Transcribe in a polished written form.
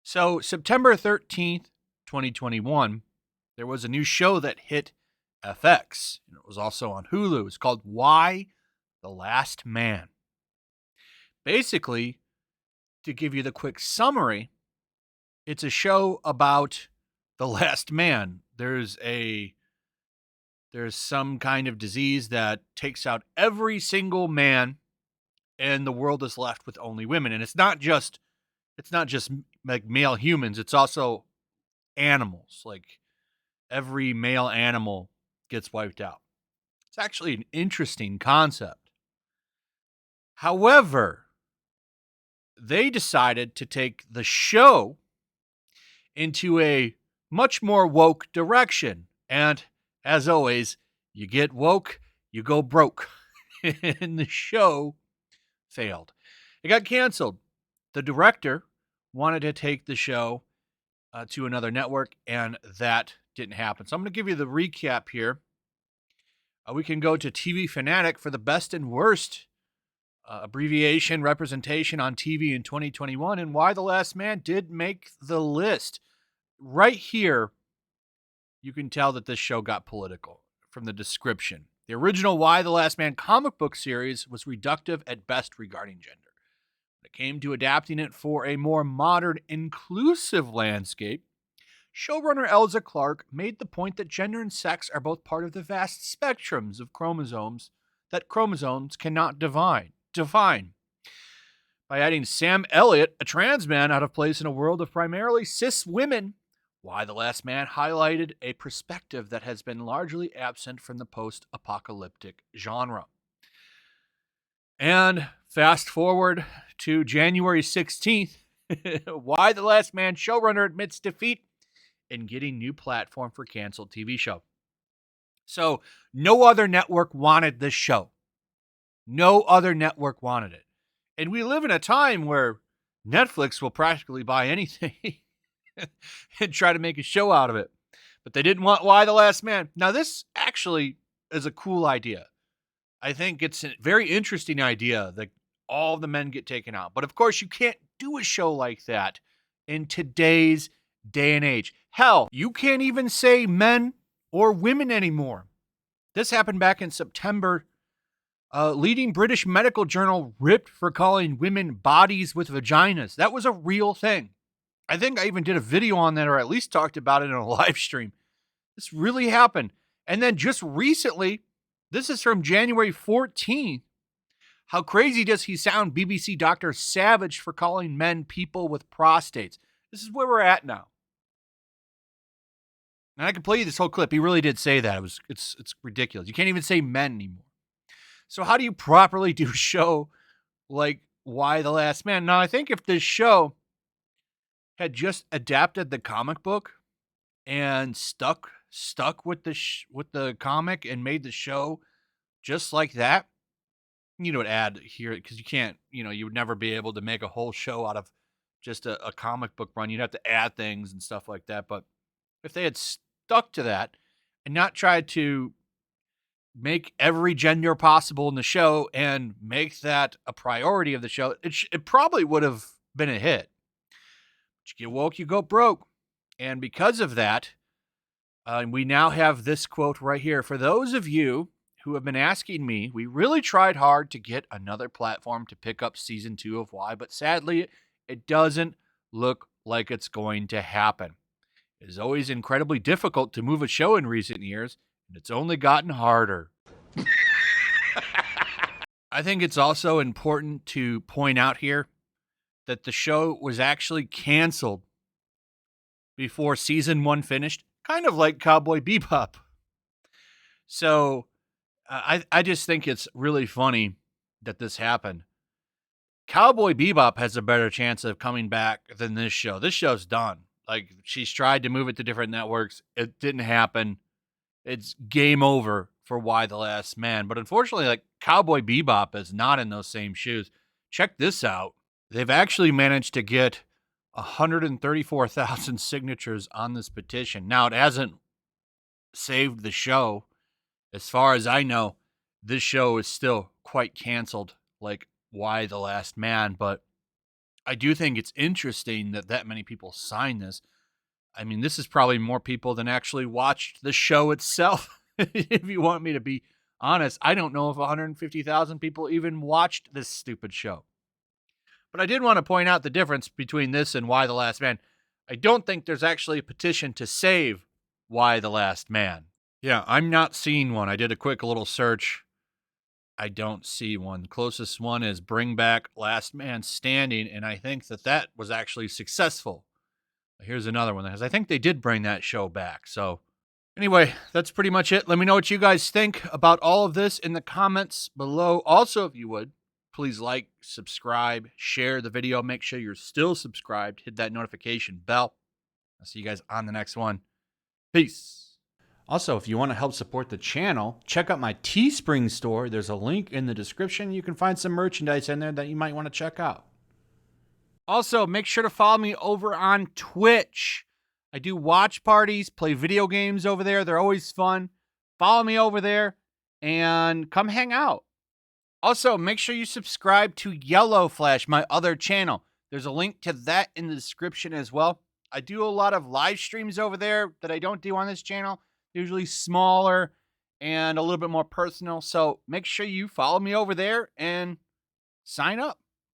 So, September 13th, 2021, there was a new show that hit FX. It was also on Hulu. It's called Why the Last Man. Basically, to give you the quick summary, it's a show about the last man. There's some kind of disease that takes out every single man, and the world is left with only women. And it's not just like male humans, it's also animals. Like every male animal gets wiped out. It's actually an interesting concept. However, they decided to take the show into a much more woke direction. And as always, you get woke, you go broke. And the show failed. It got canceled. The director wanted to take the show to another network, and that didn't happen. So I'm going to give you the recap here. We can go to TV Fanatic for the best and worst abbreviation representation on TV in 2021, and why The Last Man did make the list. Right here, you can tell that this show got political from the description. The original Why the Last Man comic book series was reductive at best regarding gender. When it came to adapting it for a more modern, inclusive landscape, showrunner Elza Clark made the point that gender and sex are both part of the vast spectrums of chromosomes that chromosomes cannot define. By adding Sam Elliott, a trans man out of place in a world of primarily cis women, Why the Last Man highlighted a perspective that has been largely absent from the post-apocalyptic genre. And fast forward to January 16th, Why the Last Man showrunner admits defeat in getting new platform for canceled TV show. So no other network wanted this show. No other network wanted it. And we live in a time where Netflix will practically buy anything and try to make a show out of it. But they didn't want Why the Last Man. Now, this actually is a cool idea. I think it's a very interesting idea that all the men get taken out. But of course, you can't do a show like that in today's day and age. Hell, you can't even say men or women anymore. This happened back in September. Leading British medical journal ripped for calling women bodies with vaginas. That was a real thing. I think I even did a video on that, or at least talked about it in a live stream. This really happened. And then just recently, this is from January 14th. How crazy does he sound? BBC Dr. Savage for calling men people with prostates. This is where we're at now. And I can play you this whole clip. He really did say that. It's ridiculous. You can't even say men anymore. So how do you properly do a show like Why the Last Man? Now, I think if this show had just adapted the comic book and stuck with the comic and made the show just like that, you know, add here, because you can't, you would never be able to make a whole show out of just a comic book run. You'd have to add things and stuff like that. But if they had stuck to that and not tried to make every gender possible in the show and make that a priority of the show, it probably would have been a hit. But you get woke, you go broke. And because of that, we now have this quote right here. For those of you who have been asking me, we really tried hard to get another platform to pick up season 2 of Why, but sadly, it doesn't look like it's going to happen. It is always incredibly difficult to move a show in recent years, and it's only gotten harder. I think it's also important to point out here that the show was actually canceled before season 1 finished, kind of like Cowboy Bebop. So I just think it's really funny that this happened. Cowboy Bebop has a better chance of coming back than this show. This show's done. Like, she's tried to move it to different networks. It didn't happen. It's game over for Why the Last Man. But unfortunately, like, Cowboy Bebop is not in those same shoes. Check this out. They've actually managed to get 134,000 signatures on this petition. Now, it hasn't saved the show. As far as I know, this show is still quite canceled, like Y: The Last Man, but I do think it's interesting that that many people signed this. I mean, this is probably more people than actually watched the show itself. If you want me to be honest, I don't know if 150,000 people even watched this stupid show. But I did want to point out the difference between this and Y: The Last Man. I don't think there's actually a petition to save Y: The Last Man. Yeah, I'm not seeing one. I did a quick little search. I don't see one. Closest one is Bring Back Last Man Standing, and I think that that was actually successful. Here's another one, because I think they did bring that show back. So anyway, that's pretty much it. Let me know what you guys think about all of this in the comments below. Also, if you would, please like, subscribe, share the video. Make sure you're still subscribed. Hit that notification bell. I'll see you guys on the next one. Peace. Also, if you want to help support the channel, check out my Teespring store. There's a link in the description. You can find some merchandise in there that you might want to check out. Also, make sure to follow me over on Twitch. I do watch parties, play video games over there. They're always fun. Follow me over there and come hang out. Also, make sure you subscribe to YellowFlash, my other channel. There's a link to that in the description as well. I do a lot of live streams over there that I don't do on this channel. Usually smaller and a little bit more personal. So make sure you follow me over there and sign up.